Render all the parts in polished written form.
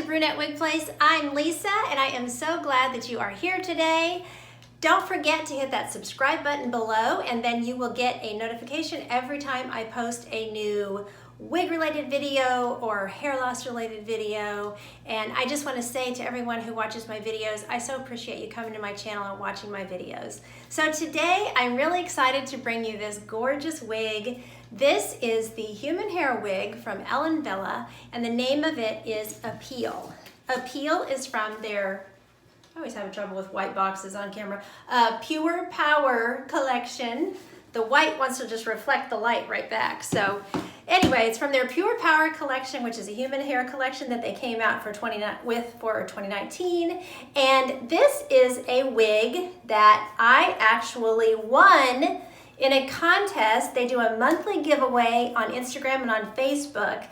Brunette Wig Place. I'm Lisa and I am so glad that you are here today. Don't forget to hit that subscribe button below and then you will get a notification every time I post a new wig related video or hair loss related video. And I just want to say to everyone who watches my videos, I so appreciate you coming to my channel and watching my videos. So today I'm really excited to bring you this gorgeous wig. This is the human hair wig from Wille, and the name of it is Appeal. Appeal is from their, I always have trouble with white boxes on camera, Pure Power collection. The white wants to just reflect the light right back. So anyway, it's from their Pure Power collection, which is a human hair collection that they came out for 2019. And this is a wig that I actually won in a contest. They do a monthly giveaway on Instagram and on Facebook.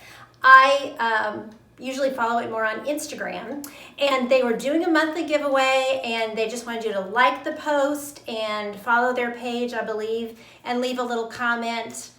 I usually follow it more on Instagram, and they were doing a monthly giveaway and they just wanted you to like the post and follow their page, I believe, and leave a little comment.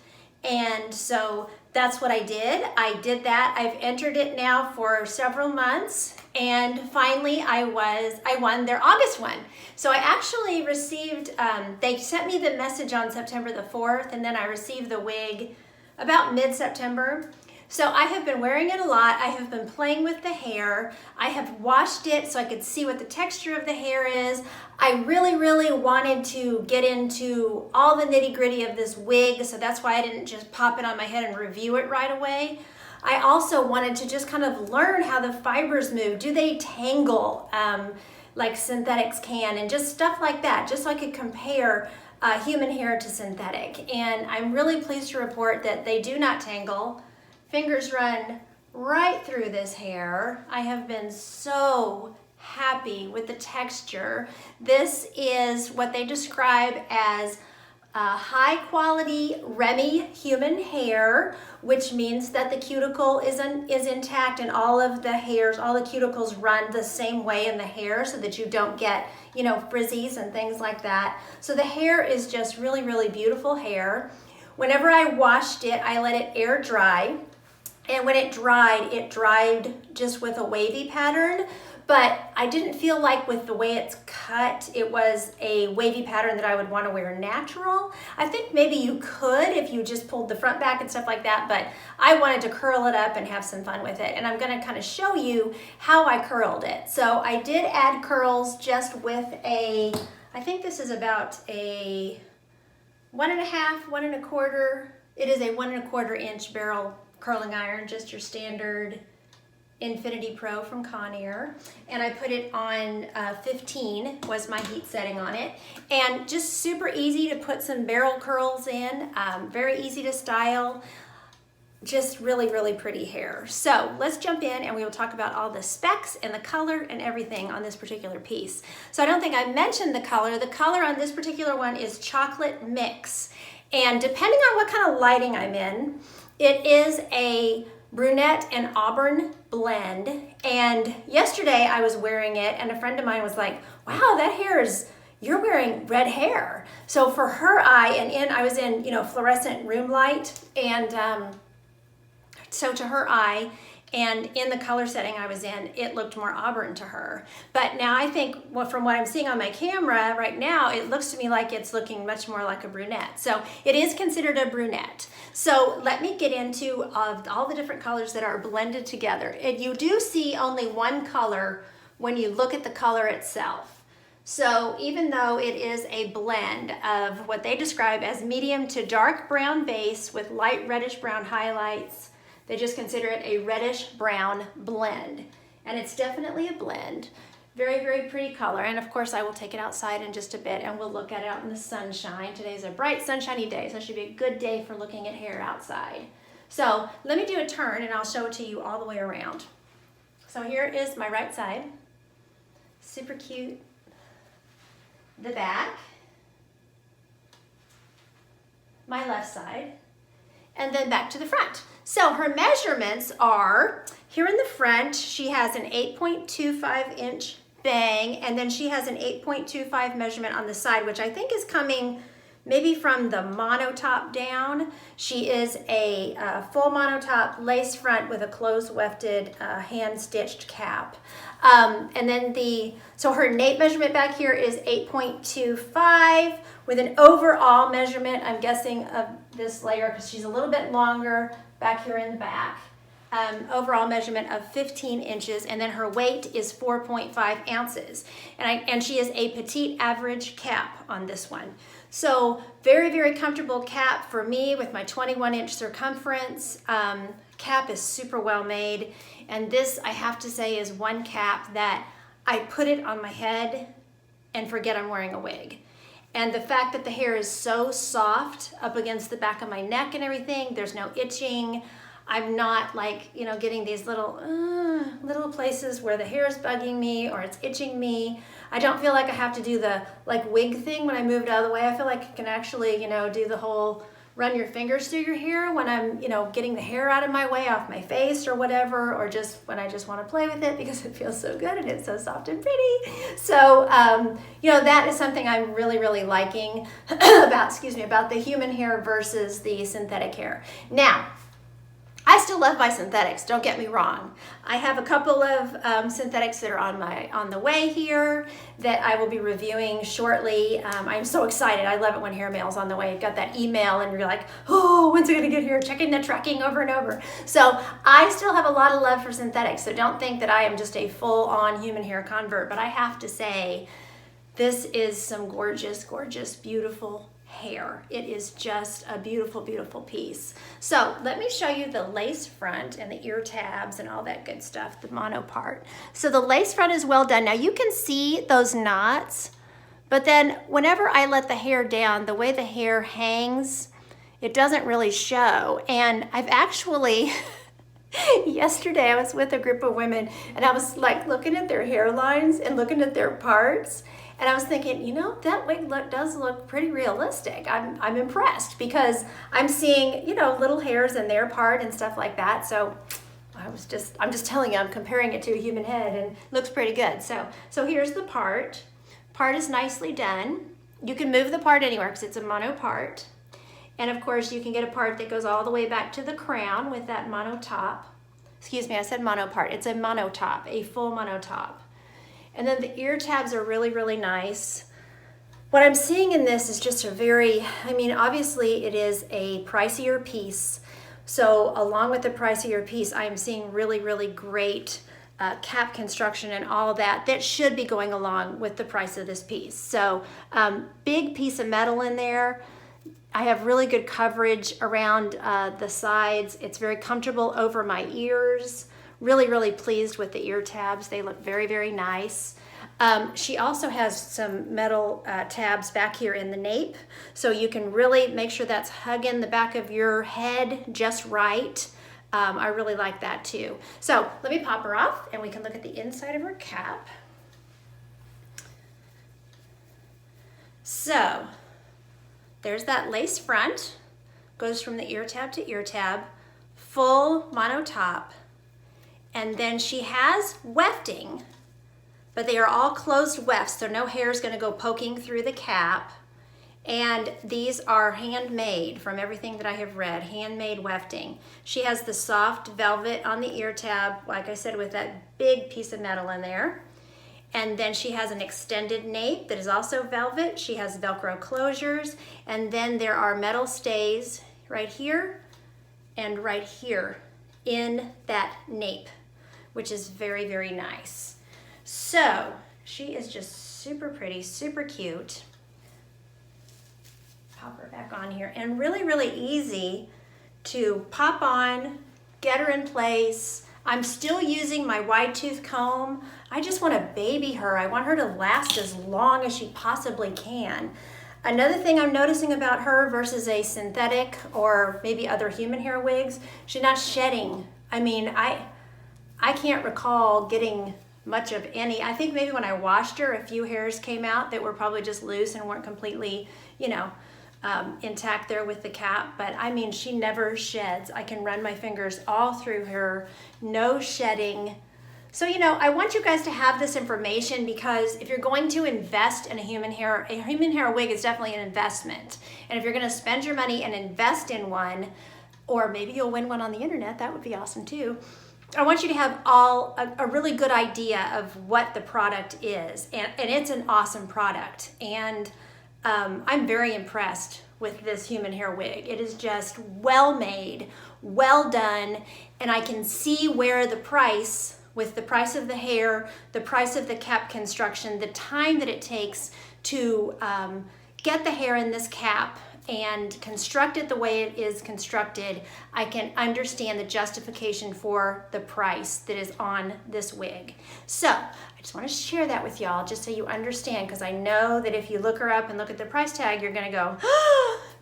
And so that's what I did. I did that. I've entered it now for several months, and finally I won their August one. So I actually received, they sent me the message on September the 4th, and then I received the wig about mid-September. So I have been wearing it a lot. I have been playing with the hair. I have washed it so I could see what the texture of the hair is. I really wanted to get into all the nitty-gritty of this wig, so that's why I didn't just pop it on my head and review it right away. I also wanted to just kind of learn how the fibers move. Do they tangle like synthetics can, and just stuff like that, just so I could compare human hair to synthetic. And I'm really pleased to report that they do not tangle. Fingers run right through this hair. I have been so happy with the texture. This is what they describe as high quality Remy human hair, which means that the cuticle is intact and all of the hairs, all the cuticles run the same way in the hair so that you don't get, you know, frizzies and things like that. So the hair is just really beautiful hair. Whenever I washed it, I let it air dry. And when it dried just with a wavy pattern, but I didn't feel like with the way it's cut, it was a wavy pattern that I would want to wear natural. I think maybe you could if you just pulled the front back and stuff like that, but I wanted to curl it up and have some fun with it. And I'm going to kind of show you how I curled it. So I did add curls just with a, I think this is about a 1.5, 1.25. It is a 1.25 inch barrel curling iron, just your standard Infinity Pro from Conair. And I put it on 15 was my heat setting on it. And just super easy to put some barrel curls in, very easy to style, just really pretty hair. So let's jump in and we will talk about all the specs and the color and everything on this particular piece. So I don't think I mentioned the color. The color on this particular one is Chocolate Mix. And depending on what kind of lighting I'm in, it is a brunette and auburn blend. And yesterday I was wearing it and a friend of mine was like, wow, that hair is, you're wearing red hair. So for her eye, and I was in, you know, fluorescent room light, and so to her eye, and in the color setting I was in, it looked more auburn to her. But now I think, well, from what I'm seeing on my camera right now, it looks to me like it's looking much more like a brunette. So it is considered a brunette. So let me get into all the different colors that are blended together. And you do see only one color when you look at the color itself. So even though it is a blend of what they describe as medium to dark brown base with light reddish brown highlights, they just consider it a reddish brown blend. And it's definitely a blend. Very pretty color. And of course I will take it outside in just a bit and we'll look at it out in the sunshine. Today's a bright sunshiny day, so it should be a good day for looking at hair outside. So let me do a turn and I'll show it to you all the way around. So here is my right side. Super cute. The back. My left side. And then back to the front. So her measurements are, here in the front, she has an 8.25 inch bang, and then she has an 8.25 measurement on the side, which I think is coming maybe from the monotop down. She is a full monotop lace front with a closed wefted hand-stitched cap. And then so her nape measurement back here is 8.25 with an overall measurement, I'm guessing, of this layer, because she's a little bit longer back here in the back. Overall measurement of 15 inches, and then her weight is 4.5 ounces. And she is a petite average cap on this one. So very, very comfortable cap for me with my 21-inch circumference. Cap is super well made. And this, I have to say, is one cap that I put it on my head and forget I'm wearing a wig. And the fact that the hair is so soft up against the back of my neck and everything, there's no itching. I'm not like, you know, getting these little places where the hair is bugging me or it's itching me. I don't feel like I have to do the like wig thing when I move it out of the way. I feel like I can actually, you know, do the whole run your fingers through your hair when I'm, you know, getting the hair out of my way off my face or whatever, or just when I just want to play with it because it feels so good and it's so soft and pretty. So, you know, that is something I'm really, really liking about the human hair versus the synthetic hair. Now, I still love my synthetics, don't get me wrong. I have a couple of synthetics that are on the way here that I will be reviewing shortly. I'm so excited. I love it when hair mail's on the way. You got that email and you're like, oh, when's it gonna get here? Checking the tracking over and over. So I still have a lot of love for synthetics, so don't think that I am just a full-on human hair convert, but I have to say, this is some gorgeous, gorgeous, beautiful hair. It is just a beautiful, beautiful piece. So let me show you the lace front and the ear tabs and all that good stuff, the mono part. So the lace front is well done. Now you can see those knots, but then whenever I let the hair down, the way the hair hangs, it doesn't really show. And I've actually, yesterday I was with a group of women and I was like looking at their hairlines and looking at their parts. And I was thinking, you know, that wig does look pretty realistic. I'm impressed because I'm seeing, you know, little hairs in their part and stuff like that. So I'm just telling you, I'm comparing it to a human head and it looks pretty good. So here's the part. Part is nicely done. You can move the part anywhere because it's a mono part. And of course you can get a part that goes all the way back to the crown with that mono top. Excuse me, I said mono part. It's a mono top, a full mono top. And then the ear tabs are really, really nice. What I'm seeing in this is just a very, I mean, obviously it is a pricier piece. So along with the pricier piece, I am seeing really, really great cap construction and all that should be going along with the price of this piece. So big piece of metal in there. I have really good coverage around the sides. It's very comfortable over my ears. Really, really pleased with the ear tabs. They look very, very nice. She also has some metal tabs back here in the nape, so you can really make sure that's hugging the back of your head just right. I really like that too. So let me pop her off and we can look at the inside of her cap. So there's that lace front, goes from the ear tab to ear tab, full mono top. And then she has wefting, but they are all closed wefts, so no hair is going to go poking through the cap. And these are handmade from everything that I have read, handmade wefting. She has the soft velvet on the ear tab, like I said, with that big piece of metal in there. And then she has an extended nape that is also velvet. She has Velcro closures. And then there are metal stays right here and right here in that nape, which is very, very nice. So she is just super pretty, super cute. Pop her back on here, and really, really easy to pop on, get her in place. I'm still using my wide tooth comb. I just want to baby her. I want her to last as long as she possibly can. Another thing I'm noticing about her versus a synthetic or maybe other human hair wigs, she's not shedding. I mean, I can't recall getting much of any. I think maybe when I washed her, a few hairs came out that were probably just loose and weren't completely, you know, intact there with the cap, but I mean, she never sheds. I can run my fingers all through her, no shedding. So, you know, I want you guys to have this information because if you're going to invest in a human hair wig is definitely an investment. And if you're going to spend your money and invest in one, or maybe you'll win one on the internet, that would be awesome too. I want you to have a really good idea of what the product is. And it's an awesome product. And I'm very impressed with this human hair wig. It is just well made, well done, and I can see where the price, with the price of the hair, the price of the cap construction, the time that it takes to get the hair in this cap and construct it the way it is constructed, I can understand the justification for the price that is on this wig. So I just want to share that with y'all just so you understand, because I know that if you look her up and look at the price tag, you're going to go,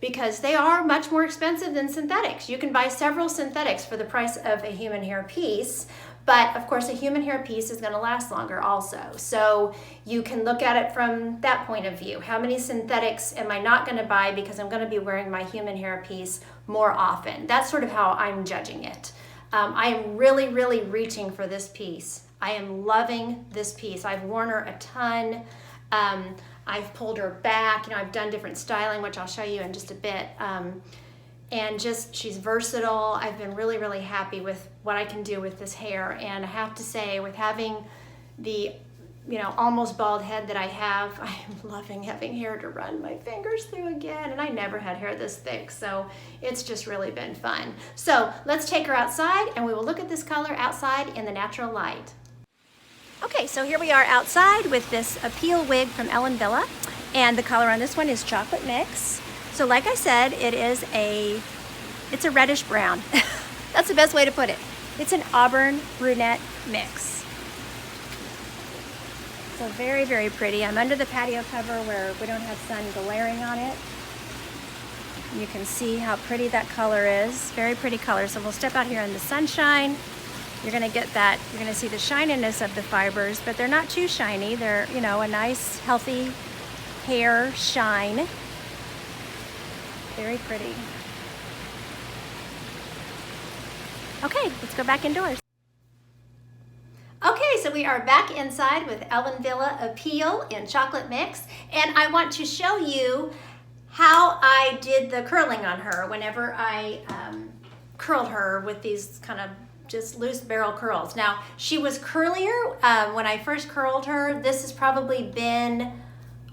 because they are much more expensive than synthetics. You can buy several synthetics for the price of a human hair piece. But of course, a human hair piece is going to last longer also. So you can look at it from that point of view. How many synthetics am I not going to buy because I'm going to be wearing my human hair piece more often? That's sort of how I'm judging it. I am really, really reaching for this piece. I am loving this piece. I've worn her a ton. I've pulled her back. You know, I've done different styling, which I'll show you in just a bit. And just, she's versatile. I've been really, really happy with what I can do with this hair. And I have to say, with having the, you know, almost bald head that I have, I am loving having hair to run my fingers through again. And I never had hair this thick, so it's just really been fun. So let's take her outside and we will look at this color outside in the natural light. Okay, so here we are outside with this Appeal wig from Wille. And the color on this one is Chocolate Mix. So like I said, it's a reddish brown. That's the best way to put it. It's an auburn brunette mix. So very, very pretty. I'm under the patio cover where we don't have sun glaring on it. You can see how pretty that color is. Very pretty color. So we'll step out here in the sunshine. You're gonna get that, you're gonna see the shininess of the fibers, but they're not too shiny. They're, you know, a nice, healthy hair shine. Very pretty. Okay, let's go back indoors. Okay, so we are back inside with Wille Appeal in Chocolate Mix, and I want to show you how I did the curling on her whenever I curled her with these kind of just loose barrel curls. Now, she was curlier when I first curled her. This has probably been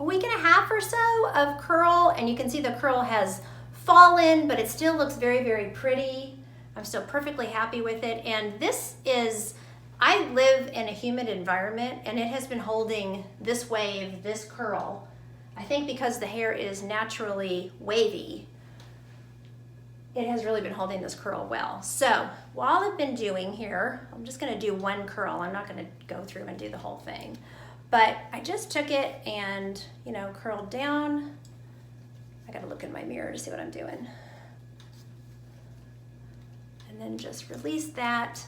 a week and a half or so of curl, and you can see the curl has fallen, but it still looks very, very pretty. I'm still perfectly happy with it. And this is, I live in a humid environment and it has been holding this wave, this curl. I think because the hair is naturally wavy, it has really been holding this curl well. So while I've been doing here, I'm just gonna do one curl. I'm not gonna go through and do the whole thing. But I just took it and, you know, curled down. I gotta look in my mirror to see what I'm doing. And then just release that.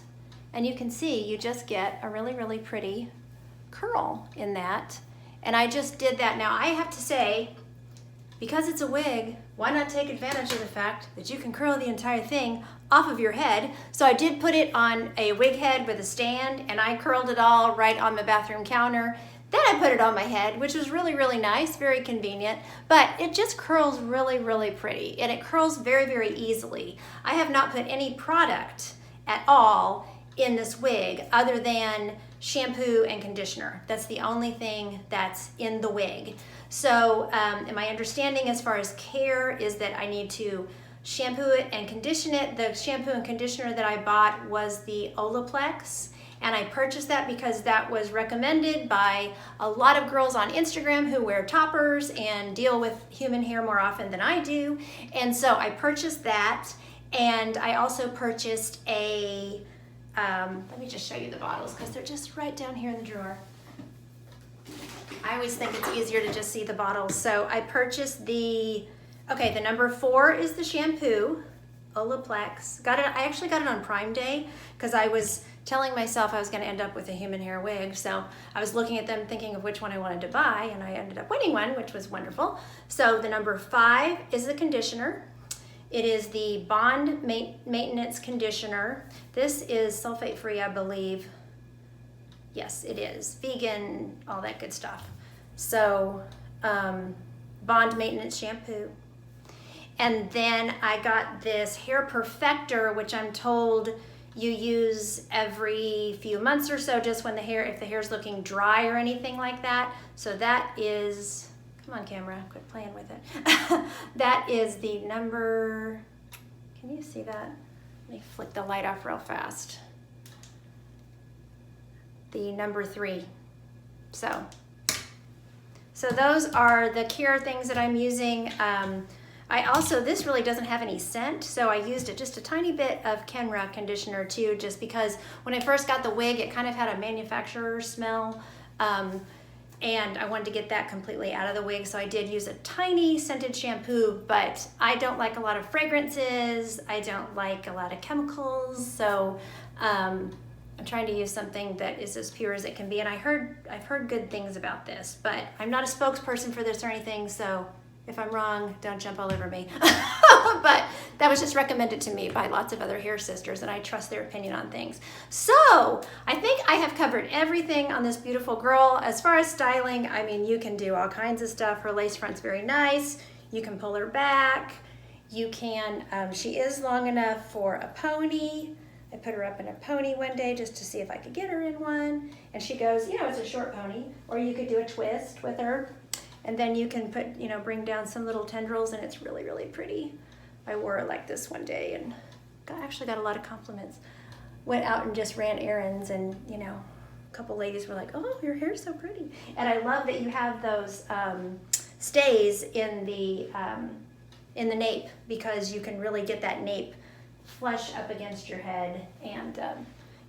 And you can see, you just get a really, really pretty curl in that. And I just did that. Now I have to say, because it's a wig, why not take advantage of the fact that you can curl the entire thing off of your head? So I did put it on a wig head with a stand and I curled it all right on my bathroom counter. Then I put it on my head, which was really, really nice, very convenient, but it just curls really, really pretty, and it curls very, very easily. I have not put any product at all in this wig other than shampoo and conditioner. That's the only thing that's in the wig. So, and my understanding as far as care is that I need to shampoo it and condition it. The shampoo and conditioner that I bought was the Olaplex. And I purchased that because that was recommended by a lot of girls on Instagram who wear toppers and deal with human hair more often than I do. And so I purchased that. And I also purchased a, let me just show you the bottles because they're just right down here in the drawer. I always think it's easier to just see the bottles. So I purchased the number 4 is the shampoo, Olaplex. I actually got it on Prime Day because I was telling myself I was going to end up with a human hair wig. So I was looking at them thinking of which one I wanted to buy, and I ended up winning one, which was wonderful. So the number 5 is the conditioner. It is the Bond Maintenance Conditioner. This is sulfate-free, I believe. Yes, it is. Vegan, all that good stuff. So Bond Maintenance Shampoo. And then I got this Hair Perfector, which I'm told you use every few months or so, just when if the hair's looking dry or anything like that. So that is, come on camera, quit playing with it. That is the number, can you see that? Let me flick the light off real fast. The number 3. So those are the care things that I'm using. This really doesn't have any scent, so I used just a tiny bit of Kenra conditioner too, just because when I first got the wig, it kind of had a manufacturer smell, and I wanted to get that completely out of the wig, so I did use a tiny scented shampoo, but I don't like a lot of fragrances, I don't like a lot of chemicals, so I'm trying to use something that is as pure as it can be, and I've heard good things about this, but I'm not a spokesperson for this or anything, so if I'm wrong, don't jump all over me. But that was just recommended to me by lots of other hair sisters, and I trust their opinion on things. So I think I have covered everything on this beautiful girl. As far as styling, I mean, you can do all kinds of stuff. Her lace front's very nice. You can pull her back. You can, she is long enough for a pony. I put her up in a pony one day just to see if I could get her in one. And she goes, it's a short pony. Or you could do a twist with her. And then you can put, bring down some little tendrils, and it's really, really pretty. I wore it like this one day and actually got a lot of compliments. Went out and just ran errands, and a couple ladies were like, "Oh, your hair's so pretty." And I love that you have those stays in the nape, because you can really get that nape flush up against your head, and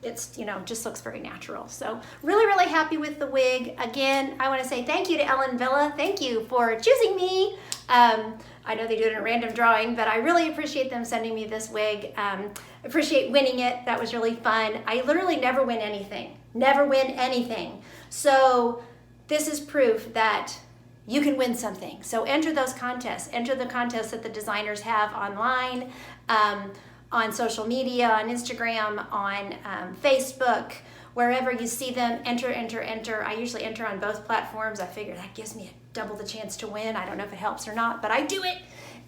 it's, just looks very natural. So really, really happy with the wig. Again, I want to say thank you to Ellen Wille. Thank you for choosing me. I know they do it in a random drawing, but I really appreciate them sending me this wig. Appreciate winning it. That was really fun. I literally never win anything. Never win anything. So this is proof that you can win something. So enter those contests. Enter the contests that the designers have online, on social media, on Instagram, on Facebook, wherever you see them. Enter, enter, enter. I usually enter on both platforms. I figure that gives me double the chance to win. I don't know if it helps or not, but I do it.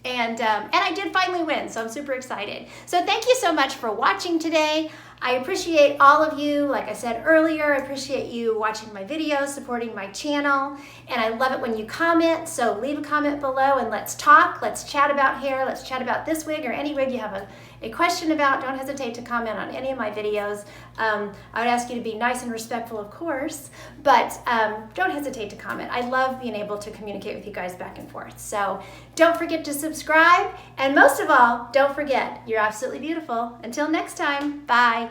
And I did finally win, so I'm super excited. So thank you so much for watching today. I appreciate all of you. Like I said earlier, I appreciate you watching my videos, supporting my channel, and I love it when you comment. So leave a comment below and let's talk. Let's chat about hair. Let's chat about this wig or any wig you have a question about. Don't hesitate to comment on any of my videos. I would ask you to be nice and respectful, of course, but don't hesitate to comment. I love being able to communicate with you guys back and forth. So don't forget to subscribe, and most of all, don't forget, you're absolutely beautiful. Until next time, bye.